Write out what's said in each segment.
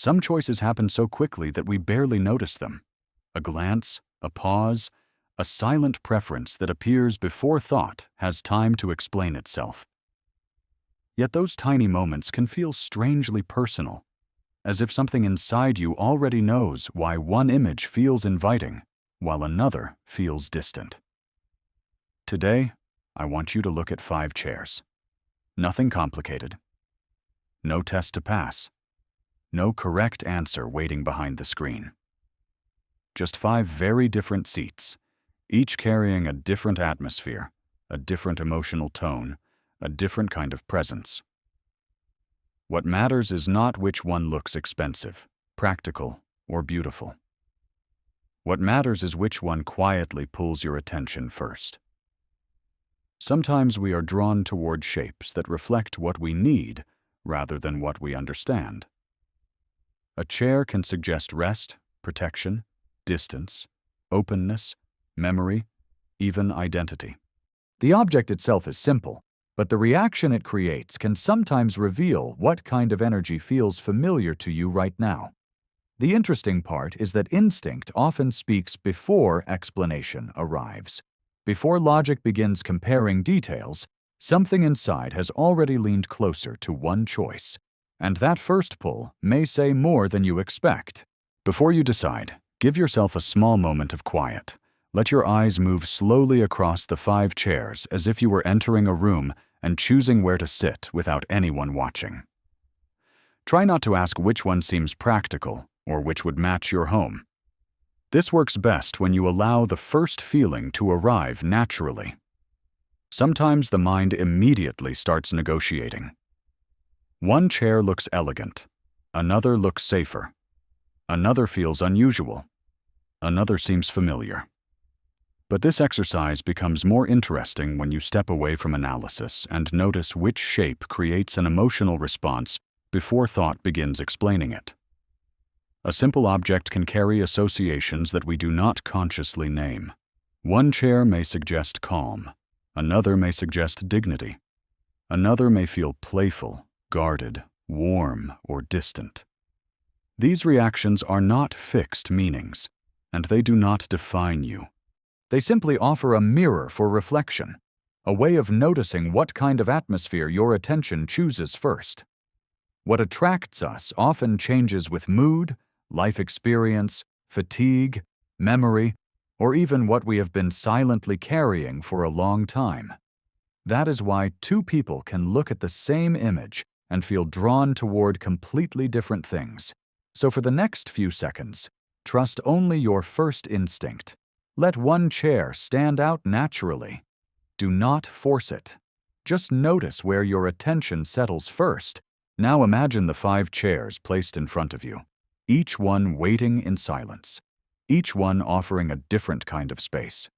Some choices happen so quickly that we barely notice them. A glance, a pause, a silent preference that appears before thought has time to explain itself. Yet those tiny moments can feel strangely personal, as if something inside you already knows why one image feels inviting, while another feels distant. Today, I want you to look at 5 chairs. Nothing complicated. No test to pass. No correct answer waiting behind the screen. Just 5 very different seats, each carrying a different atmosphere, a different emotional tone, a different kind of presence. What matters is not which one looks expensive, practical, or beautiful. What matters is which one quietly pulls your attention first. Sometimes we are drawn toward shapes that reflect what we need rather than what we understand. A chair can suggest rest, protection, distance, openness, memory, even identity. The object itself is simple, but the reaction it creates can sometimes reveal what kind of energy feels familiar to you right now. The interesting part is that instinct often speaks before explanation arrives. Before logic begins comparing details, something inside has already leaned closer to one choice, and that first pull may say more than you expect. Before you decide, give yourself a small moment of quiet. Let your eyes move slowly across the 5 chairs as if you were entering a room and choosing where to sit without anyone watching. Try not to ask which one seems practical or which would match your home. This works best when you allow the first feeling to arrive naturally. Sometimes the mind immediately starts negotiating. One chair looks elegant, another looks safer, another feels unusual, another seems familiar. But this exercise becomes more interesting when you step away from analysis and notice which shape creates an emotional response before thought begins explaining it. A simple object can carry associations that we do not consciously name. One chair may suggest calm, another may suggest dignity, another may feel playful, guarded, warm, or distant. These reactions are not fixed meanings, and they do not define you. They simply offer a mirror for reflection, a way of noticing what kind of atmosphere your attention chooses first. What attracts us often changes with mood, life experience, fatigue, memory, or even what we have been silently carrying for a long time. That is why 2 people can look at the same image and feel drawn toward completely different things. So for the next few seconds, trust only your first instinct. Let one chair stand out naturally. Do not force it. Just notice where your attention settles first. Now imagine the 5 chairs placed in front of you, each one waiting in silence, each one offering a different kind of space.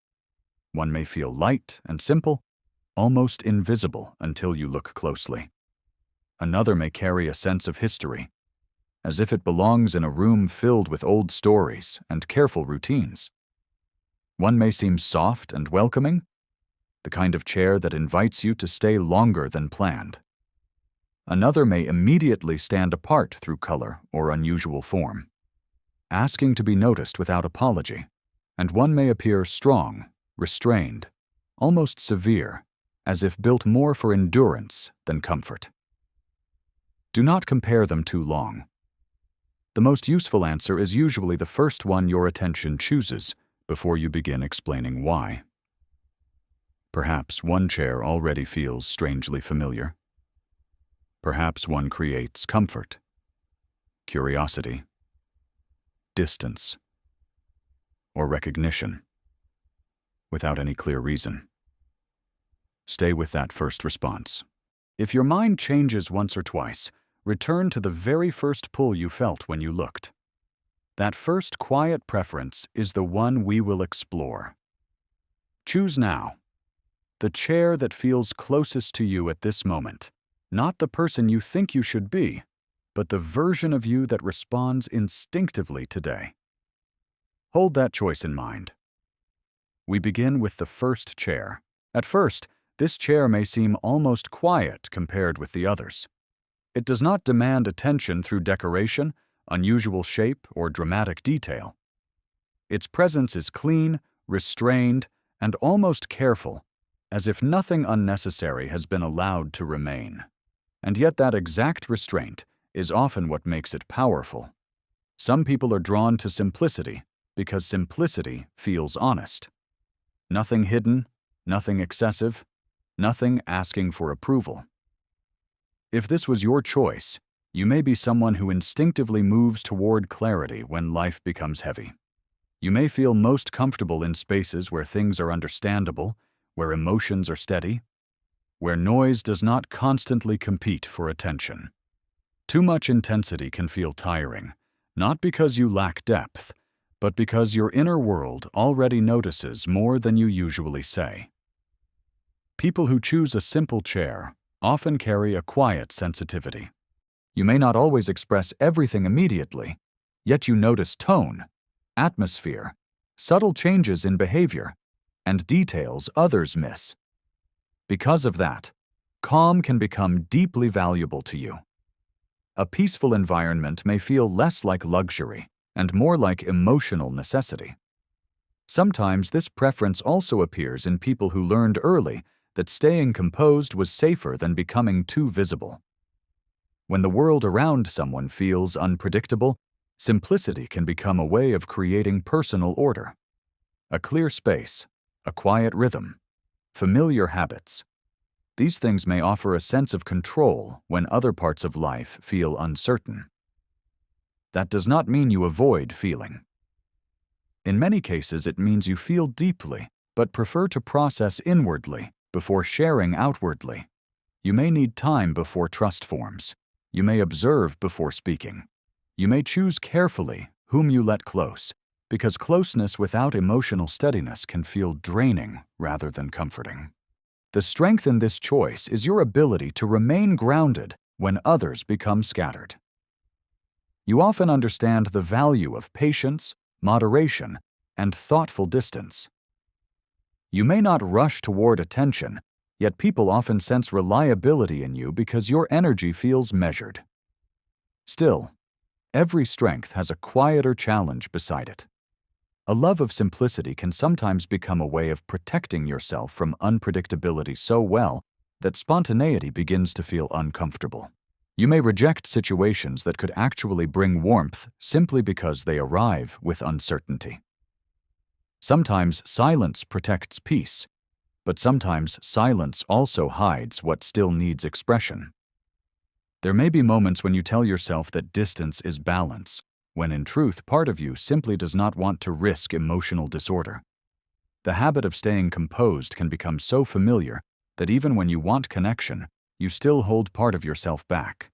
One may feel light and simple, almost invisible until you look closely. Another may carry a sense of history, as if it belongs in a room filled with old stories and careful routines. One may seem soft and welcoming, the kind of chair that invites you to stay longer than planned. Another may immediately stand apart through color or unusual form, asking to be noticed without apology, and one may appear strong, restrained, almost severe, as if built more for endurance than comfort. Do not compare them too long. The most useful answer is usually the first one your attention chooses before you begin explaining why. Perhaps one chair already feels strangely familiar. Perhaps one creates comfort, curiosity, distance, or recognition, without any clear reason. Stay with that first response. If your mind changes once or twice, return to the very first pull you felt when you looked. That first quiet preference is the one we will explore. Choose now. The chair that feels closest to you at this moment, not the person you think you should be, but the version of you that responds instinctively today. Hold that choice in mind. We begin with the first chair. At first, this chair may seem almost quiet compared with the others. It does not demand attention through decoration, unusual shape, or dramatic detail. Its presence is clean, restrained, and almost careful, as if nothing unnecessary has been allowed to remain. And yet that exact restraint is often what makes it powerful. Some people are drawn to simplicity because simplicity feels honest. Nothing hidden, nothing excessive, nothing asking for approval. If this was your choice, you may be someone who instinctively moves toward clarity when life becomes heavy. You may feel most comfortable in spaces where things are understandable, where emotions are steady, where noise does not constantly compete for attention. Too much intensity can feel tiring, not because you lack depth, but because your inner world already notices more than you usually say. People who choose a simple chair often carry a quiet sensitivity. You may not always express everything immediately, yet you notice tone, atmosphere, subtle changes in behavior, and details others miss. Because of that, calm can become deeply valuable to you. A peaceful environment may feel less like luxury and more like emotional necessity. Sometimes this preference also appears in people who learned early that staying composed was safer than becoming too visible. When the world around someone feels unpredictable, simplicity can become a way of creating personal order. A clear space, a quiet rhythm, familiar habits. These things may offer a sense of control when other parts of life feel uncertain. That does not mean you avoid feeling. In many cases, it means you feel deeply, but prefer to process inwardly before sharing outwardly. You may need time before trust forms. You may observe before speaking. You may choose carefully whom you let close, because closeness without emotional steadiness can feel draining rather than comforting. The strength in this choice is your ability to remain grounded when others become scattered. You often understand the value of patience, moderation, and thoughtful distance. You may not rush toward attention, yet people often sense reliability in you because your energy feels measured. Still, every strength has a quieter challenge beside it. A love of simplicity can sometimes become a way of protecting yourself from unpredictability so well that spontaneity begins to feel uncomfortable. You may reject situations that could actually bring warmth simply because they arrive with uncertainty. Sometimes silence protects peace, but sometimes silence also hides what still needs expression. There may be moments when you tell yourself that distance is balance, when in truth part of you simply does not want to risk emotional disorder. The habit of staying composed can become so familiar that even when you want connection, you still hold part of yourself back.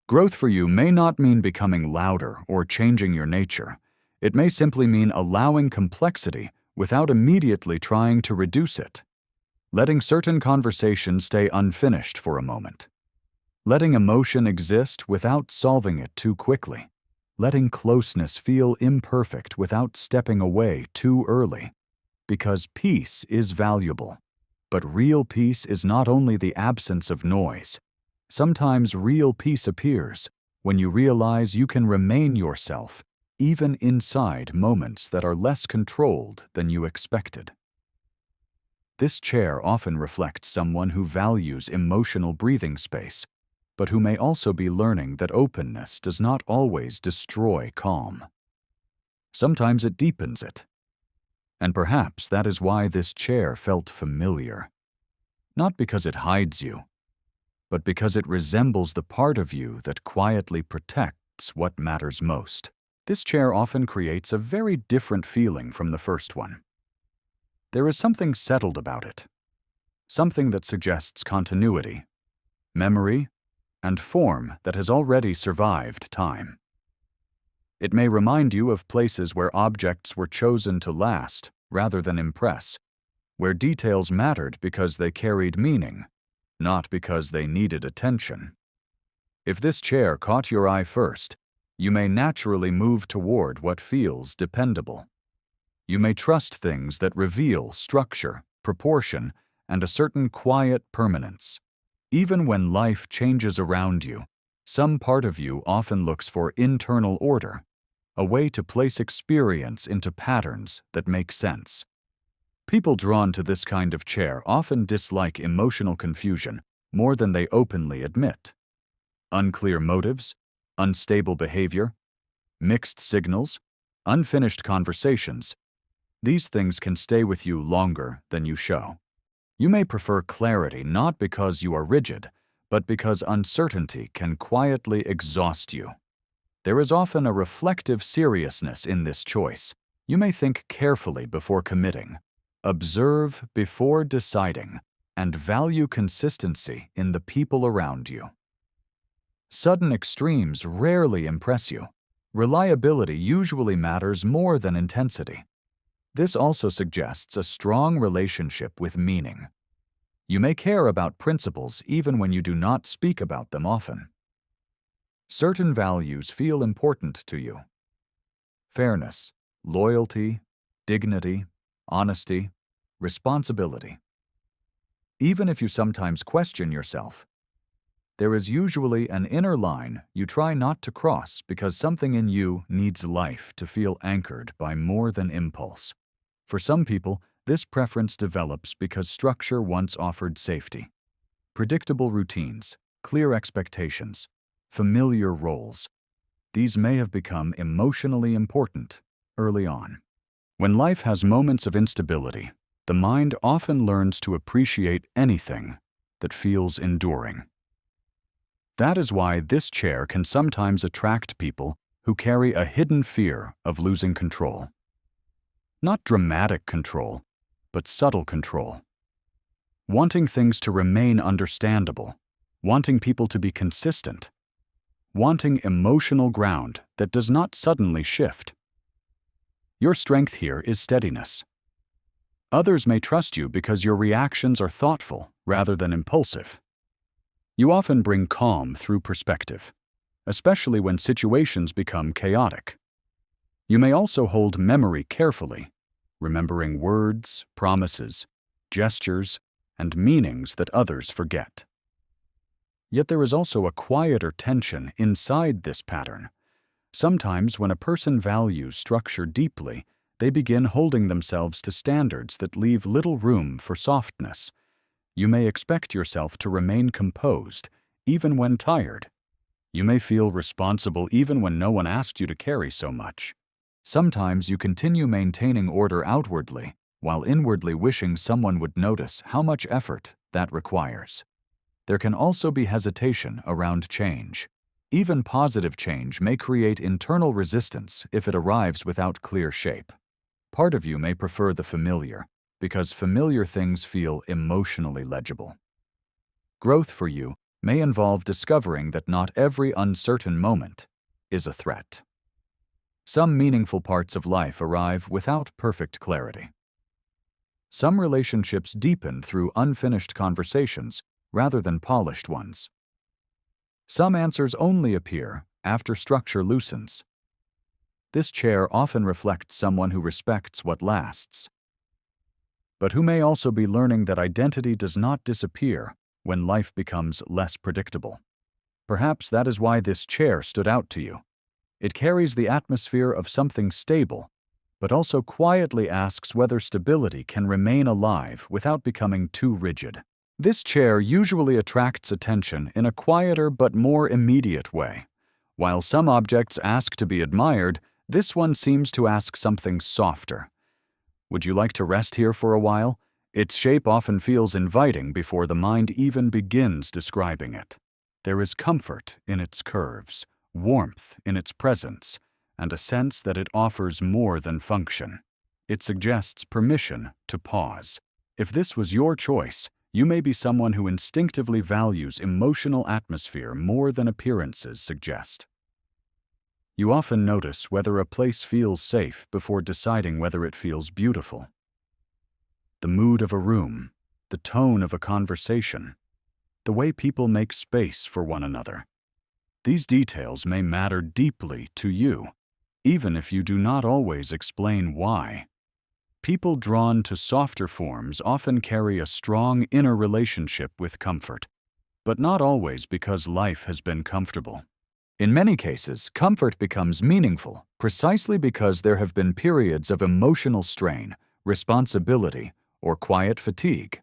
Growth for you may not mean becoming louder or changing your nature. It may simply mean allowing complexity without immediately trying to reduce it. Letting certain conversations stay unfinished for a moment. Letting emotion exist without solving it too quickly. Letting closeness feel imperfect without stepping away too early. Because peace is valuable. But real peace is not only the absence of noise. Sometimes real peace appears when you realize you can remain yourself, even inside moments that are less controlled than you expected. This chair often reflects someone who values emotional breathing space, but who may also be learning that openness does not always destroy calm. Sometimes it deepens it. And perhaps that is why this chair felt familiar. Not because it hides you, but because it resembles the part of you that quietly protects what matters most. This chair often creates a very different feeling from the first one. There is something settled about it, something that suggests continuity, memory, and form that has already survived time. It may remind you of places where objects were chosen to last rather than impress, where details mattered because they carried meaning, not because they needed attention. If this chair caught your eye first, you may naturally move toward what feels dependable. You may trust things that reveal structure, proportion, and a certain quiet permanence. Even when life changes around you, Some part of you often looks for internal order, a way to place experience into patterns that make sense. People drawn to this kind of chair often dislike emotional confusion more than they openly admit. Unclear motives, unstable behavior, mixed signals, unfinished conversations. These things can stay with you longer than you show. You may prefer clarity not because you are rigid, but because uncertainty can quietly exhaust you. There is often a reflective seriousness in this choice. You may think carefully before committing, observe before deciding, and value consistency in the people around you. Sudden extremes rarely impress you. Reliability usually matters more than intensity. This also suggests a strong relationship with meaning. You may care about principles even when you do not speak about them often. Certain values feel important to you. Fairness, loyalty, dignity, honesty, responsibility. Even if you sometimes question yourself, there is usually an inner line you try not to cross because something in you needs life to feel anchored by more than impulse. For some people, this preference develops because structure once offered safety. Predictable routines, clear expectations, familiar roles. These may have become emotionally important early on. When life has moments of instability, the mind often learns to appreciate anything that feels enduring. That is why this chair can sometimes attract people who carry a hidden fear of losing control. Not dramatic control, but subtle control. Wanting things to remain understandable, wanting people to be consistent, wanting emotional ground that does not suddenly shift. Your strength here is steadiness. Others may trust you because your reactions are thoughtful rather than impulsive. You often bring calm through perspective, especially when situations become chaotic. You may also hold memory carefully, remembering words, promises, gestures, and meanings that others forget. Yet there is also a quieter tension inside this pattern. Sometimes when a person values structure deeply, they begin holding themselves to standards that leave little room for softness. You may expect yourself to remain composed, even when tired. You may feel responsible even when no one asked you to carry so much. Sometimes you continue maintaining order outwardly, while inwardly wishing someone would notice how much effort that requires. There can also be hesitation around change. Even positive change may create internal resistance if it arrives without clear shape. Part of you may prefer the familiar, because familiar things feel emotionally legible. Growth for you may involve discovering that not every uncertain moment is a threat. Some meaningful parts of life arrive without perfect clarity. Some relationships deepen through unfinished conversations rather than polished ones. Some answers only appear after structure loosens. This chair often reflects someone who respects what lasts, but who may also be learning that identity does not disappear when life becomes less predictable. Perhaps that is why this chair stood out to you. It carries the atmosphere of something stable, but also quietly asks whether stability can remain alive without becoming too rigid. This chair usually attracts attention in a quieter but more immediate way. While some objects ask to be admired, this one seems to ask something softer. Would you like to rest here for a while? Its shape often feels inviting before the mind even begins describing it. There is comfort in its curves, warmth in its presence, and a sense that it offers more than function. It suggests permission to pause. If this was your choice, you may be someone who instinctively values emotional atmosphere more than appearances suggest. You often notice whether a place feels safe before deciding whether it feels beautiful. The mood of a room, the tone of a conversation, the way people make space for one another. These details may matter deeply to you, even if you do not always explain why. People drawn to softer forms often carry a strong inner relationship with comfort, but not always because life has been comfortable. In many cases, comfort becomes meaningful precisely because there have been periods of emotional strain, responsibility, or quiet fatigue.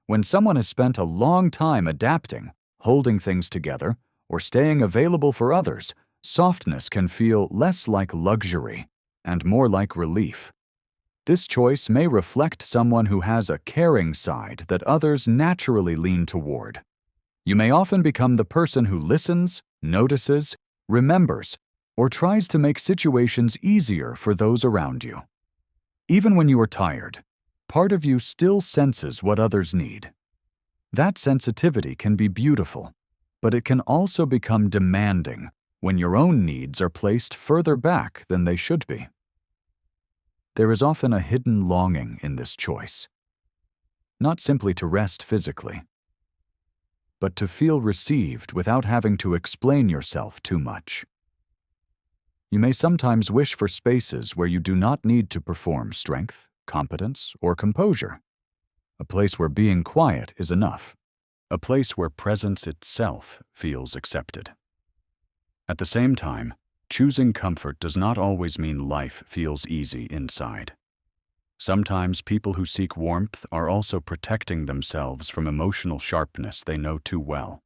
When someone has spent a long time adapting, holding things together, or staying available for others, softness can feel less like luxury and more like relief. This choice may reflect someone who has a caring side that others naturally lean toward. You may often become the person who listens, notices, remembers, or tries to make situations easier for those around you. Even when you are tired, part of you still senses what others need. That sensitivity can be beautiful, but it can also become demanding when your own needs are placed further back than they should be. There is often a hidden longing in this choice, not simply to rest physically, but to feel received without having to explain yourself too much. You may sometimes wish for spaces where you do not need to perform strength, competence, or composure. A place where being quiet is enough. A place where presence itself feels accepted. At the same time, choosing comfort does not always mean life feels easy inside. Sometimes people who seek warmth are also protecting themselves from emotional sharpness they know too well.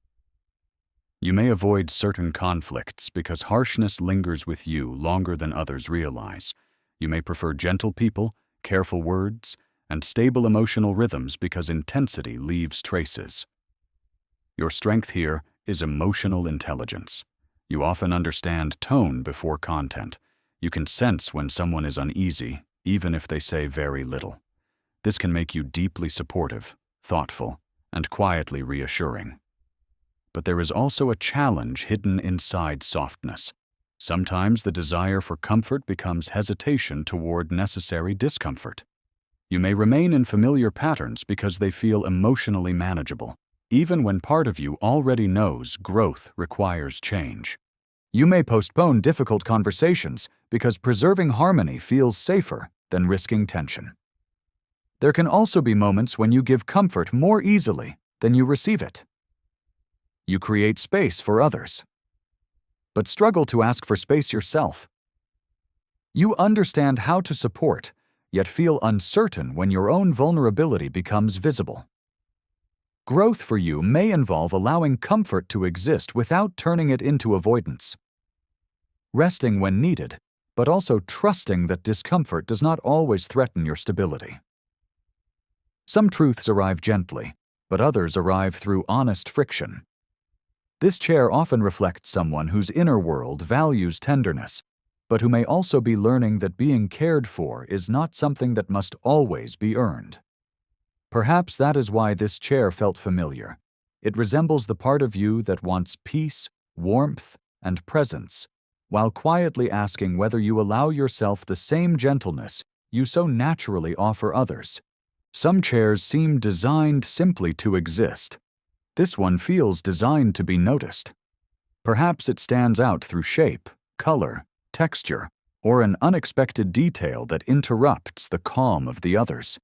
You may avoid certain conflicts because harshness lingers with you longer than others realize. You may prefer gentle people, careful words, and stable emotional rhythms because intensity leaves traces. Your strength here is emotional intelligence. You often understand tone before content. You can sense when someone is uneasy, even if they say very little. This can make you deeply supportive, thoughtful, and quietly reassuring. But there is also a challenge hidden inside softness. Sometimes the desire for comfort becomes hesitation toward necessary discomfort. You may remain in familiar patterns because they feel emotionally manageable, even when part of you already knows growth requires change. You may postpone difficult conversations because preserving harmony feels safer than risking tension. There can also be moments when you give comfort more easily than you receive it. You create space for others, but struggle to ask for space yourself. You understand how to support, yet feel uncertain when your own vulnerability becomes visible. Growth for you may involve allowing comfort to exist without turning it into avoidance. Resting when needed, but also trusting that discomfort does not always threaten your stability. Some truths arrive gently, but others arrive through honest friction. This chair often reflects someone whose inner world values tenderness, but who may also be learning that being cared for is not something that must always be earned. Perhaps that is why this chair felt familiar. It resembles the part of you that wants peace, warmth, and presence, while quietly asking whether you allow yourself the same gentleness you so naturally offer others. Some chairs seem designed simply to exist. This one feels designed to be noticed. Perhaps it stands out through shape, color, texture, or an unexpected detail that interrupts the calm of the others.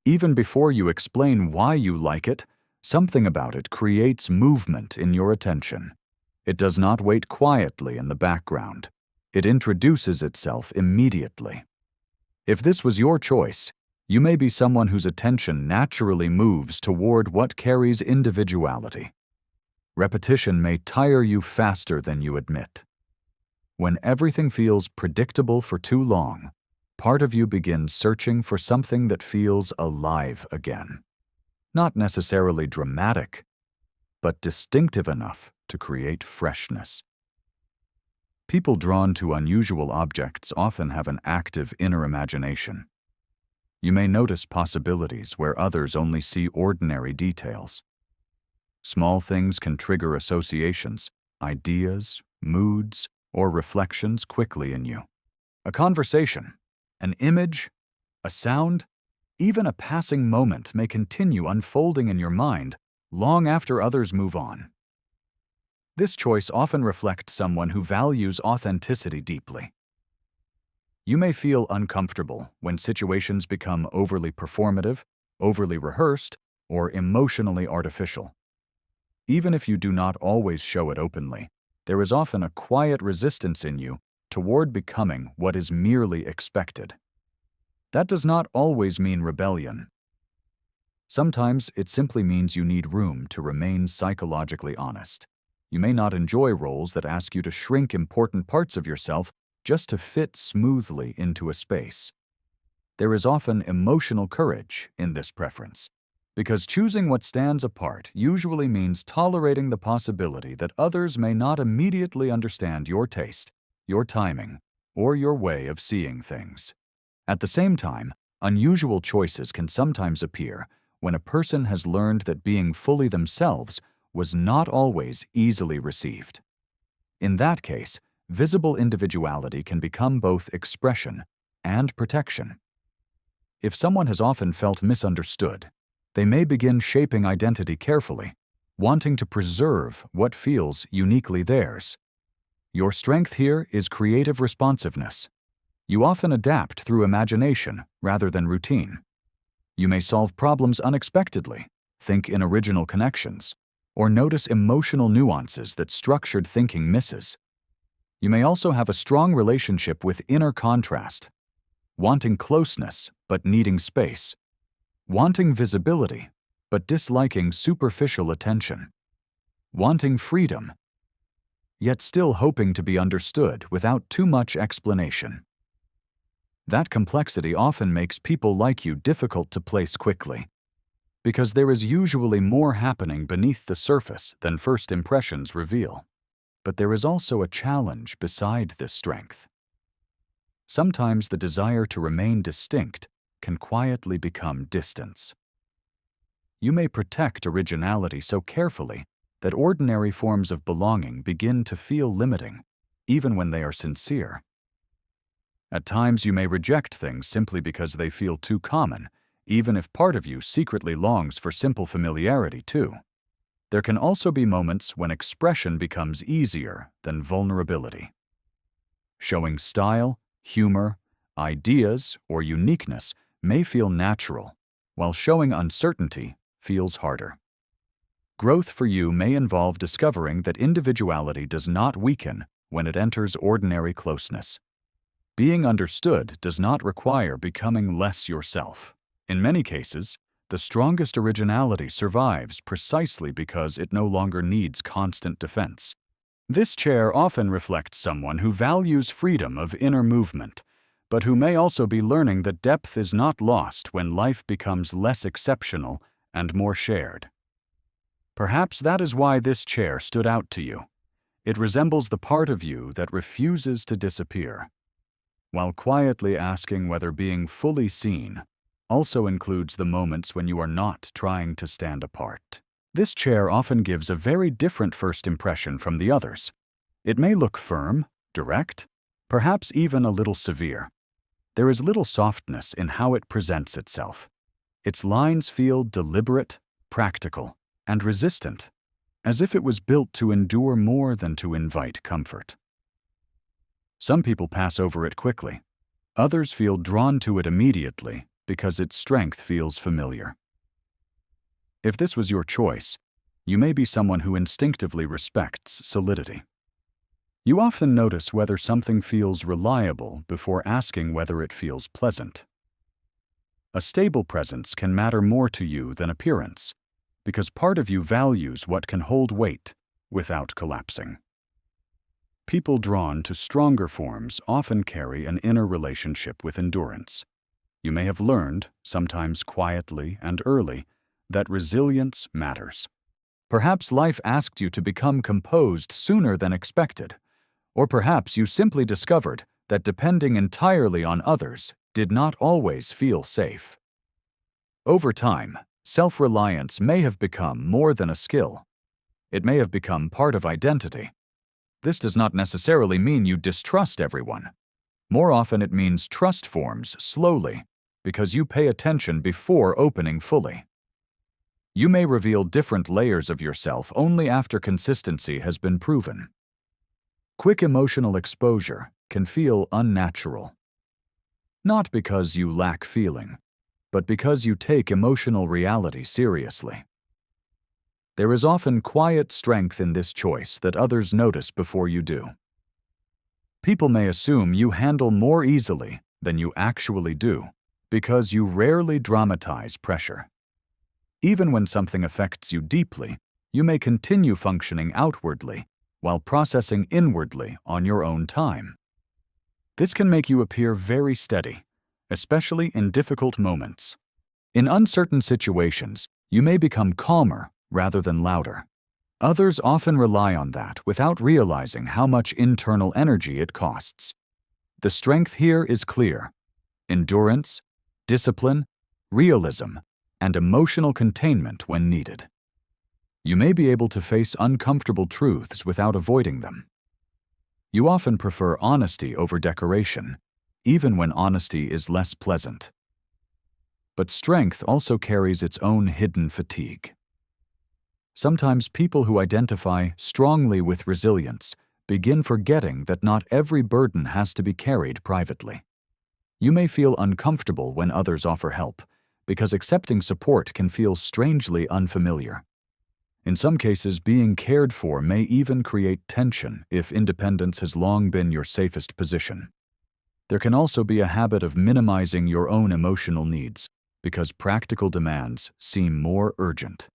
Even before you explain why you like it, something about it creates movement in your attention. It does not wait quietly in the background. It introduces itself immediately. If this was your choice, you may be someone whose attention naturally moves toward what carries individuality. Repetition may tire you faster than you admit. When everything feels predictable for too long, part of you begins searching for something that feels alive again. Not necessarily dramatic, but distinctive enough to create freshness. People drawn to unusual objects often have an active inner imagination. You may notice possibilities where others only see ordinary details. Small things can trigger associations, ideas, moods, or reflections quickly in you. A conversation, an image, a sound, even a passing moment may continue unfolding in your mind long after others move on. This choice often reflects someone who values authenticity deeply. You may feel uncomfortable when situations become overly performative, overly rehearsed, or emotionally artificial. Even if you do not always show it openly, there is often a quiet resistance in you toward becoming what is merely expected. That does not always mean rebellion. Sometimes it simply means you need room to remain psychologically honest. You may not enjoy roles that ask you to shrink important parts of yourself just to fit smoothly into a space. There is often emotional courage in this preference, because choosing what stands apart usually means tolerating the possibility that others may not immediately understand your taste, your timing, or your way of seeing things. At the same time, unusual choices can sometimes appear when a person has learned that being fully themselves was not always easily received. In that case, visible individuality can become both expression and protection. If someone has often felt misunderstood, they may begin shaping identity carefully, wanting to preserve what feels uniquely theirs. Your strength here is creative responsiveness. You often adapt through imagination rather than routine. You may solve problems unexpectedly, think in original connections, or notice emotional nuances that structured thinking misses. You may also have a strong relationship with inner contrast, wanting closeness but needing space, wanting visibility but disliking superficial attention, wanting freedom, yet still hoping to be understood without too much explanation. That complexity often makes people like you difficult to place quickly, because there is usually more happening beneath the surface than first impressions reveal. But there is also a challenge beside this strength. Sometimes the desire to remain distinct can quietly become distance. You may protect originality so carefully that ordinary forms of belonging begin to feel limiting, even when they are sincere. At times you may reject things simply because they feel too common, even if part of you secretly longs for simple familiarity too. There can also be moments when expression becomes easier than vulnerability. Showing style, humor, ideas, or uniqueness may feel natural, while showing uncertainty feels harder. Growth for you may involve discovering that individuality does not weaken when it enters ordinary closeness. Being understood does not require becoming less yourself. In many cases, the strongest originality survives precisely because it no longer needs constant defense. This chair often reflects someone who values freedom of inner movement, but who may also be learning that depth is not lost when life becomes less exceptional and more shared. Perhaps that is why this chair stood out to you. It resembles the part of you that refuses to disappear, while quietly asking whether being fully seen also includes the moments when you are not trying to stand apart. This chair often gives a very different first impression from the others. It may look firm, direct, perhaps even a little severe. There is little softness in how it presents itself. Its lines feel deliberate, practical, and resistant, as if it was built to endure more than to invite comfort. Some people pass over it quickly. Others feel drawn to it immediately because its strength feels familiar. If this was your choice, you may be someone who instinctively respects solidity. You often notice whether something feels reliable before asking whether it feels pleasant. A stable presence can matter more to you than appearance, because part of you values what can hold weight without collapsing. People drawn to stronger forms often carry an inner relationship with endurance. You may have learned, sometimes quietly and early, that resilience matters. Perhaps life asked you to become composed sooner than expected, or perhaps you simply discovered that depending entirely on others did not always feel safe. Over time, self-reliance may have become more than a skill. It may have become part of identity. This does not necessarily mean you distrust everyone. More often it means trust forms slowly because you pay attention before opening fully. You may reveal different layers of yourself only after consistency has been proven. Quick emotional exposure can feel unnatural. Not because you lack feeling, but because you take emotional reality seriously. There is often quiet strength in this choice that others notice before you do. People may assume you handle more easily than you actually do because you rarely dramatize pressure. Even when something affects you deeply, you may continue functioning outwardly while processing inwardly on your own time. This can make you appear very steady, especially in difficult moments. In uncertain situations, you may become calmer rather than louder. Others often rely on that without realizing how much internal energy it costs. The strength here is clear: endurance, discipline, realism, and emotional containment when needed. You may be able to face uncomfortable truths without avoiding them. You often prefer honesty over decoration, even when honesty is less pleasant. But strength also carries its own hidden fatigue. Sometimes people who identify strongly with resilience begin forgetting that not every burden has to be carried privately. You may feel uncomfortable when others offer help, because accepting support can feel strangely unfamiliar. In some cases, being cared for may even create tension if independence has long been your safest position. There can also be a habit of minimizing your own emotional needs because practical demands seem more urgent.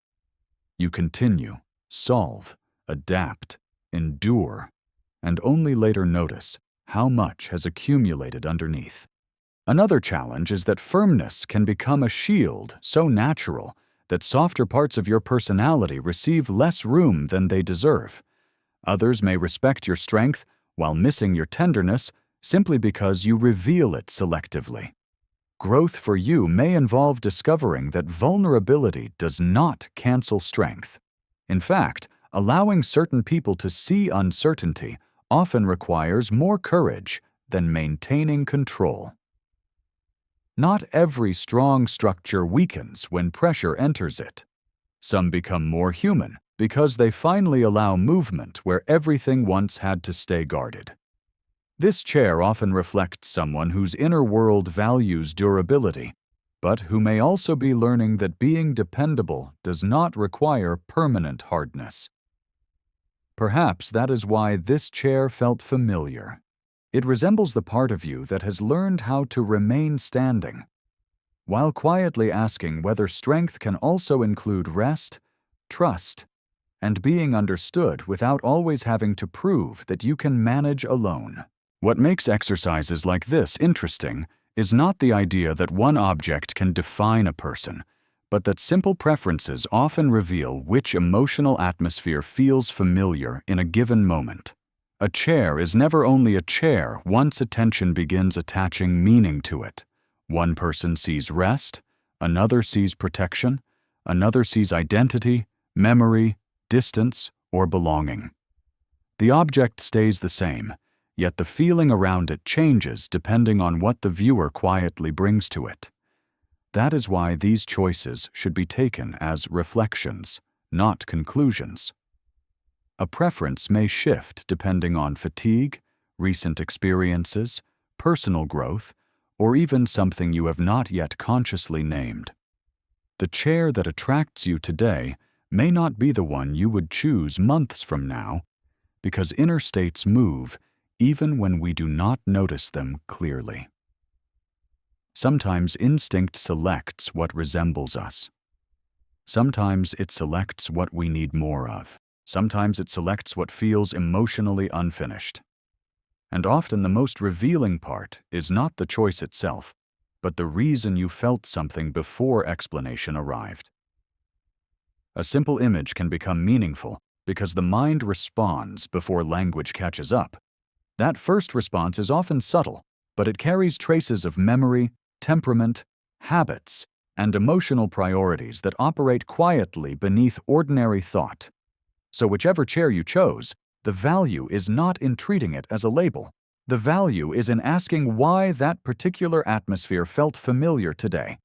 You continue, solve, adapt, endure, and only later notice how much has accumulated underneath. Another challenge is that firmness can become a shield so natural that softer parts of your personality receive less room than they deserve. Others may respect your strength while missing your tenderness simply because you reveal it selectively. Growth for you may involve discovering that vulnerability does not cancel strength. In fact, allowing certain people to see uncertainty often requires more courage than maintaining control. Not every strong structure weakens when pressure enters it. Some become more human because they finally allow movement where everything once had to stay guarded. This chair often reflects someone whose inner world values durability, but who may also be learning that being dependable does not require permanent hardness. Perhaps that is why this chair felt familiar. It resembles the part of you that has learned how to remain standing, while quietly asking whether strength can also include rest, trust, and being understood without always having to prove that you can manage alone. What makes exercises like this interesting is not the idea that one object can define a person, but that simple preferences often reveal which emotional atmosphere feels familiar in a given moment. A chair is never only a chair once attention begins attaching meaning to it. One person sees rest, another sees protection, another sees identity, memory, distance, or belonging. The object stays the same, yet the feeling around it changes depending on what the viewer quietly brings to it. That is why these choices should be taken as reflections, not conclusions. A preference may shift depending on fatigue, recent experiences, personal growth, or even something you have not yet consciously named. The chair that attracts you today may not be the one you would choose months from now, because inner states move even when we do not notice them clearly. Sometimes instinct selects what resembles us. Sometimes it selects what we need more of. Sometimes it selects what feels emotionally unfinished. And often the most revealing part is not the choice itself, but the reason you felt something before explanation arrived. A simple image can become meaningful because the mind responds before language catches up. That first response is often subtle, but it carries traces of memory, temperament, habits, and emotional priorities that operate quietly beneath ordinary thought. So whichever chair you chose, the value is not in treating it as a label. The value is in asking why that particular atmosphere felt familiar today.